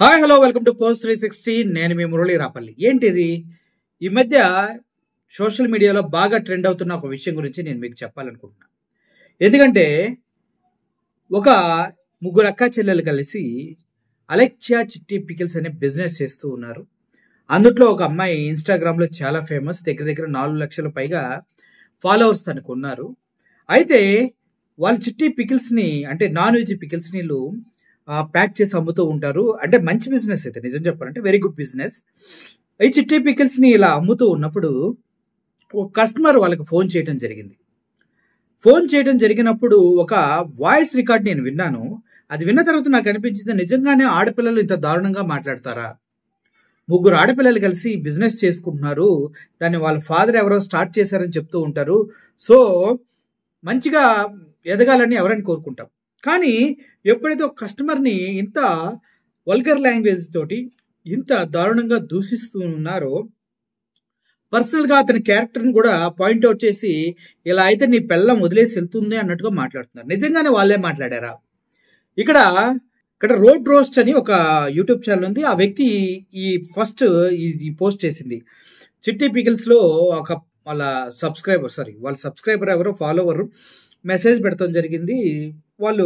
Hi hello welcome to post 360. నేను మీ మురళి రాపల్లి. ఏంటిది ఈ మధ్య సోషల్ మీడియాలో బాగా ట్రెండ్ అవుతున్న ఒక విషయం గురించి నేను మీకు చెప్పాలనుకుంటున్నా. ఎందుకంటే ఒక ముగ్గురు అక్క చెల్లెలు కలిసి అలెక్యా చిట్టి పికిల్స్ అనే బిజినెస్ చేస్తూ ఉన్నారు. అందుట్లో ఒక అమ్మాయి ఇన్స్టాగ్రామ్లో చాలా ఫేమస్, దగ్గర దగ్గర 4 లక్షల పైగా ఫాలోవర్స్ తనకు ఉన్నారు. అయితే వాళ్ళు చిట్టి పికిల్స్ని అంటే నాన్ వెజ్ పికిల్స్ని ప్యాక్ చేసి అమ్ముతూ ఉంటారు. అంటే మంచి బిజినెస్, అయితే నిజం చెప్పాలంటే వెరీ గుడ్ బిజినెస్. ఈ చిట్టి పికిల్స్ని ఇలా అమ్ముతూ ఉన్నప్పుడు ఒక కస్టమర్ వాళ్ళకి ఫోన్ చేయడం జరిగింది. ఫోన్ చేయడం జరిగినప్పుడు ఒక వాయిస్ రికార్డ్ నేను విన్నాను. అది విన్న తర్వాత నాకు అనిపించింది, నిజంగానే ఆడపిల్లలు ఇంత దారుణంగా మాట్లాడతారా? ముగ్గురు ఆడపిల్లలు కలిసి బిజినెస్ చేసుకుంటున్నారు, దాన్ని వాళ్ళ ఫాదర్ ఎవరో స్టార్ట్ చేశారని చెప్తూ ఉంటారు. సో మంచిగా ఎదగాలని ఎవరైనా కోరుకుంటాం. కానీ ఎప్పుడైతే ఒక కస్టమర్ని ఇంత వల్గర్ లాంగ్వేజ్ తోటి ఇంత దారుణంగా దూషిస్తూ ఉన్నారో, పర్సనల్గా అతని క్యారెక్టర్ని కూడా పాయింట్అవుట్ చేసి ఇలా అయితే నీ పెళ్ళం వదిలేసి వెళ్తుంది అన్నట్టుగా మాట్లాడుతున్నారు. నిజంగానే వాళ్ళే మాట్లాడారా? ఇక్కడ రోడ్ రోస్ట్ అని ఒక యూట్యూబ్ ఛానల్ ఉంది. ఆ వ్యక్తి ఈ పోస్ట్ చేసింది. చిట్టి పికిల్స్లో ఒక వాళ్ళ సబ్స్క్రైబర్ ఎవరో ఫాలోవర్ మెసేజ్ పెడతాం జరిగింది. వాళ్ళు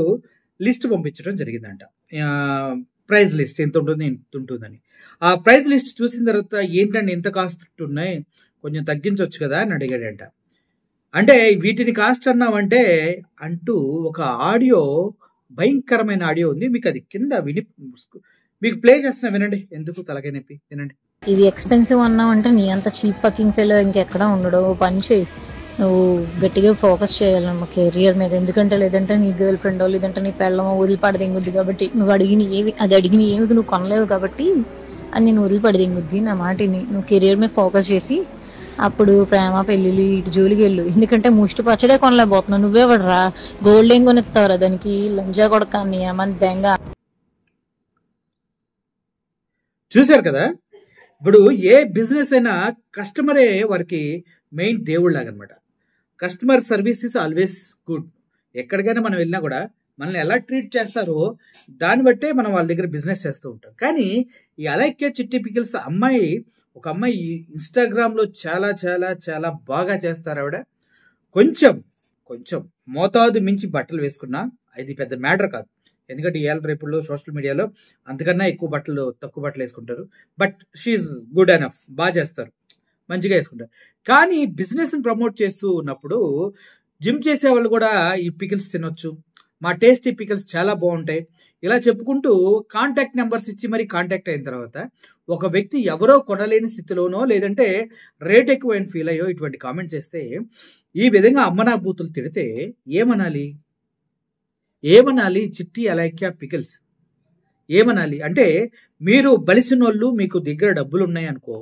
లిస్ట్ పంపించడం జరిగిందంట, ప్రైజ్ లిస్ట్ ఎంత ఉంటుంది ఎంత ఉంటుందని. ఆ ప్రైజ్ లిస్ట్ చూసిన తర్వాత ఏంటంటే ఎంత కాస్ట్ ఉన్నాయి, కొంచెం తగ్గించవచ్చు కదా అని అడిగాడంట. అంటే వీటిని కాస్ట్ అన్నామంటే అంటూ ఒక ఆడియో, భయంకరమైన ఆడియో ఉంది. మీకు అది కింద మీకు ప్లే చేస్తున్నా, వినండి. ఎందుకు తలకాయ నొప్పి, వినండి. ఇది ఎక్స్పెన్సివ్ అన్నావంటే నీ అంత చీప్ ఫకింగ్ ఫెలో ఇంకెక్కడా ఉండడు. పని చేయి, నువ్వు గట్టిగా ఫోకస్ చేయాలమ్మా కెరియర్ మీద. ఎందుకంటే లేదంటే నీ గర్ల్ ఫ్రెండో లేదంటే నీ పెళ్ళమో వదిలిపడదింగుద్ది. కాబట్టి నువ్వు అడిగిన ఏమి నువ్వు కొనలేవు కాబట్టి అది నేను వదిలిపడదింగుద్ది. నా మాటిని నువ్వు కెరియర్ మీద ఫోకస్ చేసి అప్పుడు ప్రేమ పెళ్ళిళ్ళు ఇటు జోలికి వెళ్ళు. ఎందుకంటే ముష్టి పచ్చడే కొనలేకపోతున్నావు. నువ్వే పడరా, గోల్డ్ ఏం కొనిస్తావురా దానికి? లంజా కొడక నీ ఏమని దెంగ. చూశారు కదా, ఇప్పుడు ఏ బిజినెస్ అయినా కస్టమరే వారికి మెయిన్ దేవుళ్ళలాగా అనమాట. Customer service is always good. ఎక్కడికైనా మనం వెళ్ళినా కూడా మనల్ని ఎలా ట్రీట్ చేస్తారో దాన్ని బట్టే మనం వాళ్ళ దగ్గర బిజినెస్ చేస్తూ ఉంటాం. కానీ ఈ అలెక్యా చిట్టి పికిల్స్ ఒక అమ్మాయి ఇన్స్టాగ్రామ్లో చాలా చాలా చాలా బాగా చేస్తారు. ఆవిడ కొంచెం మోతాదు మించి బట్టలు వేసుకున్నా అది పెద్ద మ్యాటర్ కాదు. ఎందుకంటే ఇవాళ రేపుల్లో సోషల్ మీడియాలో అంతకన్నా తక్కువ బట్టలు వేసుకుంటారు. బట్ షీఈ్ గుడ్ ఎనఫ్, బాగా చేస్తారు, మంచిగా వేసుకుంటారు. కానీ బిజినెస్ని ప్రమోట్ చేస్తూ ఉన్నప్పుడు జిమ్ చేసే వాళ్ళు కూడా ఈ పికిల్స్ తినొచ్చు, మా టేస్టీ పికిల్స్ చాలా బాగుంటాయి ఇలా చెప్పుకుంటూ కాంటాక్ట్ నెంబర్స్ ఇచ్చి మరి కాంటాక్ట్ అయిన తర్వాత ఒక వ్యక్తి ఎవరో కొనలేని స్థితిలోనో లేదంటే రేట్ ఎక్కువైన ఫీల్ అయ్యో ఇటువంటి కామెంట్ చేస్తే, ఈ విధంగా అమ్మనా బూతులు తిడితే ఏమనాలి? చిట్టి అలెక్యా పికిల్స్ ఏమనాలి? అంటే మీరు బలిసినోళ్ళు, మీకు దగ్గర డబ్బులు ఉన్నాయనుకో,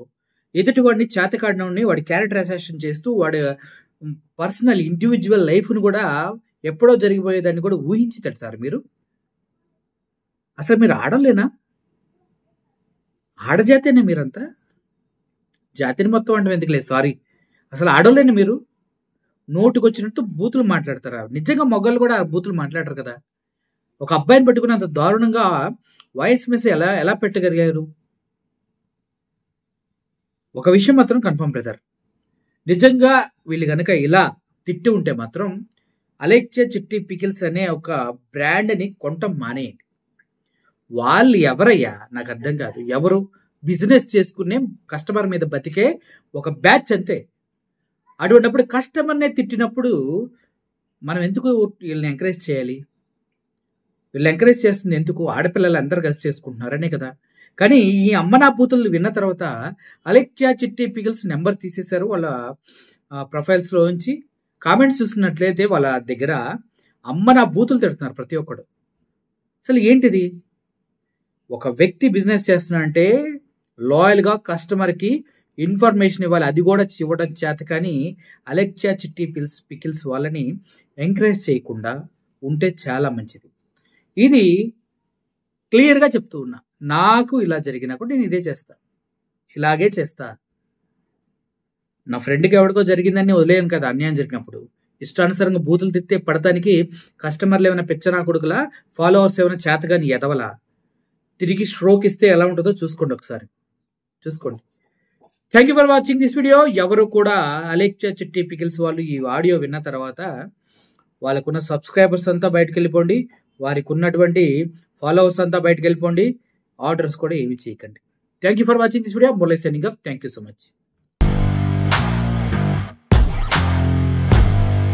ఎదుటి వాడిని చేతకాడినోడిని వాడి క్యారెక్టర్ అసాసినేషన్ చేస్తూ వాడి పర్సనల్ ఇండివిజువల్ లైఫ్ను కూడా ఎప్పుడో జరిగిపోయేదాన్ని కూడా ఊహించి తిడతారు మీరు. అసలు మీరు ఆడలేనా? ఆడజాతేనా మీరంతా? జాతిని మొత్తం అంటే ఎందుకు లేదు, సారీ, అసలు ఆడలేని మీరు నోటుకొచ్చినట్టు బూతులు మాట్లాడతారా? నిజంగా మొగ్గలు కూడా బూతులు మాట్లాడరు కదా. ఒక అబ్బాయిని పెట్టుకుని అంత దారుణంగా వాయిస్ మెసేజ్ ఎలా పెట్టగలిగారు? ఒక విషయం మాత్రం కన్ఫర్మ్ బ్రదర్, నిజంగా వీళ్ళు కనుక ఇలా తిట్టి ఉంటే మాత్రం అలెక్యా చిట్టి పికిల్స్ అనే ఒక బ్రాండ్ని కొనటం మానేయండి. వాళ్ళు ఎవరయ్యా నాకు అర్థం కాదు. ఎవరు బిజినెస్ చేసుకునే కస్టమర్ మీద బతికే ఒక బ్యాచ్ అంతే. అటువంటిప్పుడు కస్టమర్నే తిట్టినప్పుడు మనం ఎందుకు వీళ్ళని ఎంకరేజ్ చేయాలి? వీళ్ళు ఎంకరేజ్ చేస్తుంది ఎందుకు? ఆడపిల్లలు అందరూ కలిసి చేసుకుంటున్నారనే కదా. కానీ ఈ అమ్మనా బూతులు విన్న తర్వాత అలెక్యా చిట్టి పికిల్స్ నెంబర్ తీసేశారు వాళ్ళ ప్రొఫైల్స్లో నుంచి. కామెంట్స్ చూసుకున్నట్లయితే వాళ్ళ దగ్గర అమ్మనా బూతులు తిడుతున్నారు ప్రతి ఒక్కడు. అసలు ఏంటిది? ఒక వ్యక్తి బిజినెస్ చేస్తున్నాడంటే లాయల్గా కస్టమర్కి ఇన్ఫర్మేషన్ ఇవ్వాలి, అది కూడా ఇవ్వడం చేత. కానీ అలెక్యా చిట్టి పికిల్స్ వాళ్ళని ఎంకరేజ్ చేయకుండా ఉంటే చాలా మంచిది. ఇది క్లియర్గా చెప్తూ ఉన్నా. నాకు ఇలా జరిగినా కూడా నేను ఇలాగే చేస్తా. నా ఫ్రెండ్కి ఎవరికో జరిగిందని వదిలేను కదా. అన్యాయం జరిగినప్పుడు ఇష్టానుసారంగా బూతులు తిత్తే పడటానికి కస్టమర్లు ఏమైనా పెచ్చనా కొడుకులా, ఫాలోవర్స్ ఏమైనా చేతగాని ఎదవలా? తిరిగి స్ట్రోక్ ఇస్తే ఎలా ఉంటుందో చూసుకోండి ఒకసారి. చూసుకోండి. Thank you for watching this video. ఎవరు కూడా అలెక్సా చిట్టి పికిల్స్ వాళ్ళు ఈ ఆడియో విన్న తర్వాత వాళ్ళకున్న సబ్స్క్రైబర్స్ అంతా బయటకు వెళ్ళిపోండి, వారికి ఉన్నటువంటి ఫాలోవర్స్ అంతా బయటకు వెళ్ళిపోండి, ఆర్డర్స్ కూడా ఏమి చేయకండి. Thank you for watching this video. Murali signing off. Thank you so much.